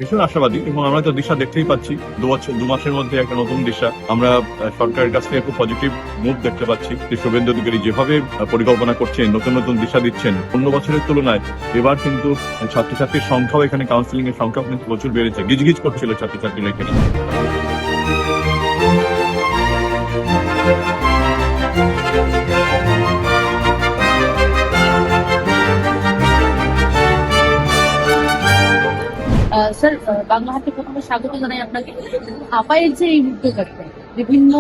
ভীষণ আশাবাদী এবং আমরা তো দিশা দেখতেই পাচ্ছি। দু মাসের মধ্যে একটা নতুন দিশা আমরা সরকারের কাছ থেকে খুব পজিটিভ মুভ দেখতে পাচ্ছি। যে শুভেন্দু অধিকারী যেভাবে পরিকল্পনা করছেন, নতুন নতুন দিশা দিচ্ছেন, অন্য বছরের তুলনায় এবার কিন্তু ছাত্রছাত্রীর সংখ্যাও, এখানে কাউন্সিলিং এর সংখ্যাও কিন্তু প্রচুর বেড়েছে। গিজগিজ করছিল ছাত্রছাত্রীরা এখানে। স্যার, বাংলা হাটে প্রথমে স্বাগত জানাই আপনাকে। আপায়ের যে এই উদ্যোগটা বিভিন্ন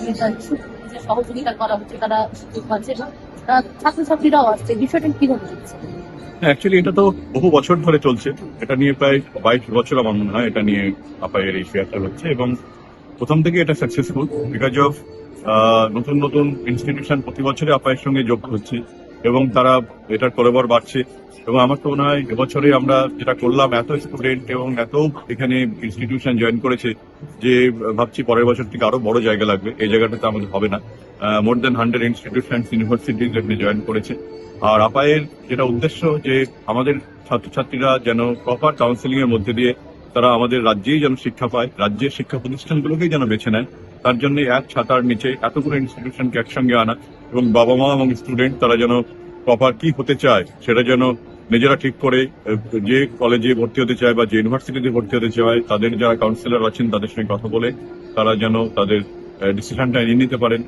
যে সহযোগিতা করা হচ্ছে, তারা সুযোগ পাচ্ছে, ছাত্রছাত্রীরাও আসছে, বিষয়টা কিভাবে চলছে? অ্যাকচুয়ালি এটা তো বহু বছর ধরে চলছে। এটা নিয়ে প্রায় 22 বছর আমার মনে হয় এটা নিয়ে আপায়ের এই ফেয়ারটা হচ্ছে, এবং প্রথম থেকে এটা সাকসেসফুল বিকজ অফ নতুন নতুন ইনস্টিটিউশন প্রতি বছরে আপায়ের সঙ্গে যোগ হচ্ছে এবং তারা এটার কলেবর বাড়ছে। এবং আমার তো মনে হয় এবছরে আমরা যেটা করলাম, এত স্টুডেন্ট এবং এত এখানে ইনস্টিটিউশন জয়েন করেছে যে ভাবছি পরের বছর থেকে আরো বড় জায়গা লাগবে। এই জায়গাটাতে আমাদের হবে না। মোর দেন 100 ইনস্টিটিউশন ইউনিভার্সিটিজ এখানে জয়েন করেছে। আর আপায়ের যেটা উদ্দেশ্য যে আমাদের ছাত্রছাত্রীরা যেন প্রপার কাউন্সিলিং এর মধ্যে দিয়ে তারা আমাদের রাজ্যেই যেন শিক্ষা পায়, রাজ্যের শিক্ষা প্রতিষ্ঠানগুলোকেই যেন বেছে নেয়। তার জন্য এক ছাতার নিচে এতগুলো ইনস্টিটিউশনকে একসঙ্গে আনা এবং বাবা মা এবং স্টুডেন্ট তারা যেন প্রপার কি হতে চায় সেটা যেন নিজেরা ঠিক করে, যে কলেজে ভর্তি হতে চায় বা যে ইউনিভার্সিটিতে ভর্তি হতে চায় তাদের যারা কাউন্সিলর আছেন তাদের সঙ্গে কথা বলে তারা যেন তাদের ডিসিশনটা নিয়ে নিতে পারেন।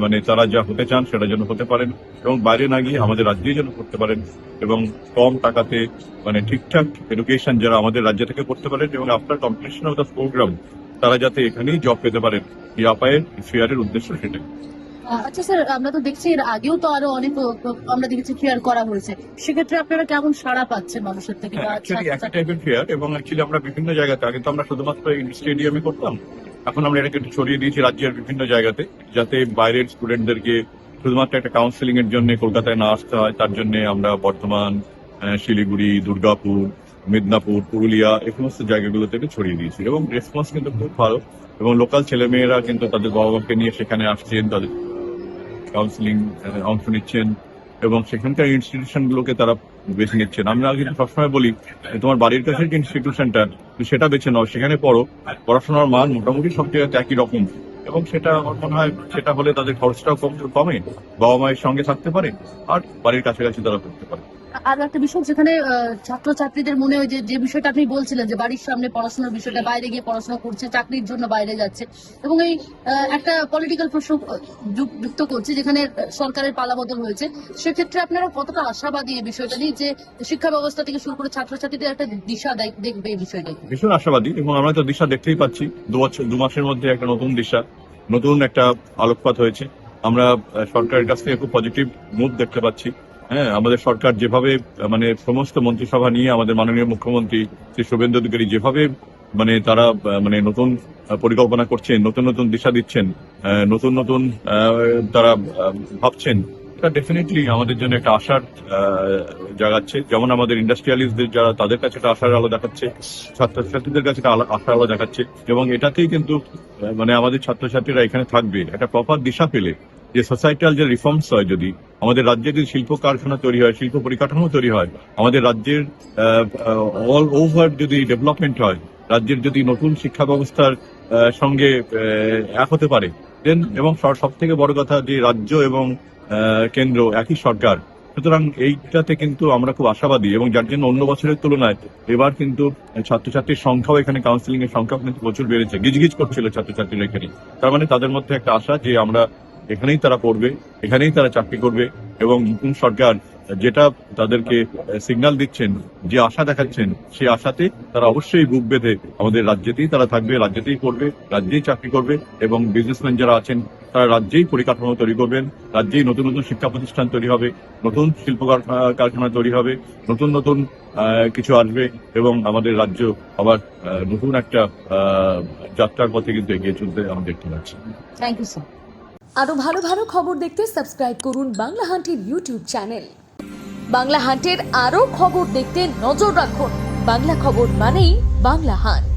মানে তারা যা হতে চান সেটা যেন হতে পারেন এবং বাইরে না গিয়ে আমাদের রাজ্যেই যেন করতে পারেন এবং কম টাকাতে মানে ঠিকঠাক এডুকেশন যারা আমাদের রাজ্য থেকে করতে পারেন এবং after completion of the program তারা যাতে এখানেই জব পেতে পারেন। এই আপায়ের ফেয়ারের উদ্দেশ্য সেটাই। আচ্ছা স্যার, আমরা তো দেখছি এর আগেও তো আরো অনেক আমরা দেখেছি ফেয়ার করা হয়েছে, সেক্ষেত্রে আপনারা কেমন সাড়া পাচ্ছেন মানুষের থেকে? অ্যাকচুয়ালি একই টাইপের ফেয়ার এবং অ্যাকচুয়ালি আমরা বিভিন্ন জায়গাতে, আগে তো আমরা শুধুমাত্র স্টেডিয়ামে করতাম, এখন আমরা এটাকে একটু ছড়িয়ে দিয়েছি রাজ্যের বিভিন্ন জায়গাতে, যাতে বাইরের স্টুডেন্টদেরকে শুধুমাত্র একটা কাউন্সিলিং এর জন্য কলকাতায় না আসতে হয়। তার জন্য আমরা বর্ধমান, শিলিগুড়ি, দুর্গাপুর, মেদিনীপুর, পুরুলিয়া এই সমস্ত জায়গাগুলোতে ছড়িয়ে দিয়েছি এবং রেসপন্স কিন্তু খুব ভালো। এবং লোকাল ছেলেমেয়েরা কিন্তু তাদের বাবা মাকে নিয়ে সেখানে আসছেন, তাদের কাউন্সিলিং অংশ নিচ্ছেন এবং সেখানকার ইনস্টিটিউশন গুলোকে তারা বেছে নিচ্ছেন। আমরা কিন্তু সবসময় বলি তোমার বাড়ির কাছে যে ইনস্টিটিউশনটা সেটা বেছে নাও, সেখানে পড়ো, পড়াশোনার মান মোটামুটি সব জায়গাতে একই রকম এবং সেটা আমার মনে হয় সেটা হলে তাদের খরচটাও কমে, বাবা মায়ের সঙ্গে থাকতে পারে আর বাড়ির কাছাকাছি তারা পড়তে পারে। আর একটা বিষয়, যেখানে ছাত্রছাত্রীদের মনে হয় যে বিষয়টা আপনি বলছিলেন যে বাড়ির সামনে পড়াশোনার বিষয়টা, বাইরে গিয়ে পড়াশোনা করছে, চাকরির জন্য বাইরে যাচ্ছে এবং এই একটা পলিটিক্যাল প্রশ্ন যুক্ত করছে যেখানে সরকারের পালাবদল হয়েছে, সেক্ষেত্রে আপনারা কতটা আশাবাদী এই বিষয়টা নিয়ে যে শিক্ষা ব্যবস্থা থেকে শুরু করে ছাত্রছাত্রীদের একটা দিশা দেখবে এই বিষয়টা? ভীষণ আশাবাদী এবং আমরা তো দিশা দেখতেই পাচ্ছি। দু মাসের মধ্যে একটা নতুন দিশা, নতুন একটা আলোকপাত হয়েছে। আমরা সরকারের কাছ থেকে খুব পজিটিভ মুভ দেখতে পাচ্ছি। আমাদের সরকার যেভাবে মানে সমস্ত মন্ত্রিসভা নিয়ে আমাদের মাননীয় মুখ্যমন্ত্রী শ্রী শুভেন্দু অধিকারী যেভাবে মানে তারা মানে নতুন পরিকল্পনা করছেন, নতুন নতুন দিশা দিচ্ছেন, নতুন নতুন তারা ভাবছেন, এটা ডেফিনেটলি আমাদের জন্য একটা আশার জাগাচ্ছে। যেমন আমাদের ইন্ডাস্ট্রিয়ালিস্টদের যারা, তাদের কাছে একটা আশার আলো দেখাচ্ছে, ছাত্রছাত্রীদের কাছে একটা আশার আলো দেখাচ্ছে এবং এটাতেই কিন্তু মানে আমাদের ছাত্রছাত্রীরা এখানে থাকবে একটা প্রপার দিশা পেলে। যে সোসাইটাল যে রিফর্মস হয়, যদি আমাদের রাজ্যে যদি শিল্প কারখানা তৈরি হয়, শিল্প পরিকাঠামো তৈরি হয়, আমাদের রাজ্যের অল ওভার যদি ডেভেলপমেন্ট হয়, রাজ্যের যদি নতুন শিক্ষা ব্যবস্থার সঙ্গে এক হতে পারে দেন, এবং সব থেকে বড় কথা যে রাজ্য এবং কেন্দ্র একই সরকার, সুতরাং এইটাতে কিন্তু আমরা খুব আশাবাদী এবং যার জন্য অন্য বছরের তুলনায় এবার কিন্তু ছাত্রছাত্রীর সংখ্যাও, এখানে কাউন্সিলিং এর সংখ্যাও কিন্তু প্রচুর বেড়েছে। গিজগিজ করছিল ছাত্রছাত্রীরা এখানে। তার মানে তাদের মধ্যে একটা আশা যে আমরা এখানেই তারা পড়বে, এখানেই তারা চাকরি করবে এবং নতুন সরকার যেটা তাদেরকে সিগন্যাল দিচ্ছেন, যে আশা দেখাচ্ছেন, সেই আশাতে তারা অবশ্যই বুক বেঁধে আমাদের রাজ্যেতেই তারা থাকবে, রাজ্যতেই পড়বে, রাজ্যেই চাকরি করবে এবং বিজনেসম্যান যারা আছেন তারা রাজ্যেই পরিকাঠামো তৈরি করবেন, রাজ্যেই নতুন নতুন শিক্ষা প্রতিষ্ঠান তৈরি হবে, নতুন শিল্প কারখানা তৈরি হবে, নতুন নতুন কিছু আসবে এবং আমাদের রাজ্য আবার নতুন একটা যাত্রার পথে কিন্তু এগিয়ে চলতে আমরা দেখতে পাচ্ছি। Thank you sir. আরো ভালো ভালো খবর দেখতে সাবস্ক্রাইব করুন বাংলা হান্টের ইউটিউব চ্যানেল। বাংলা হান্টের আরো খবর দেখতে নজর রাখুন। বাংলা খবর মানেই বাংলা হান্ট।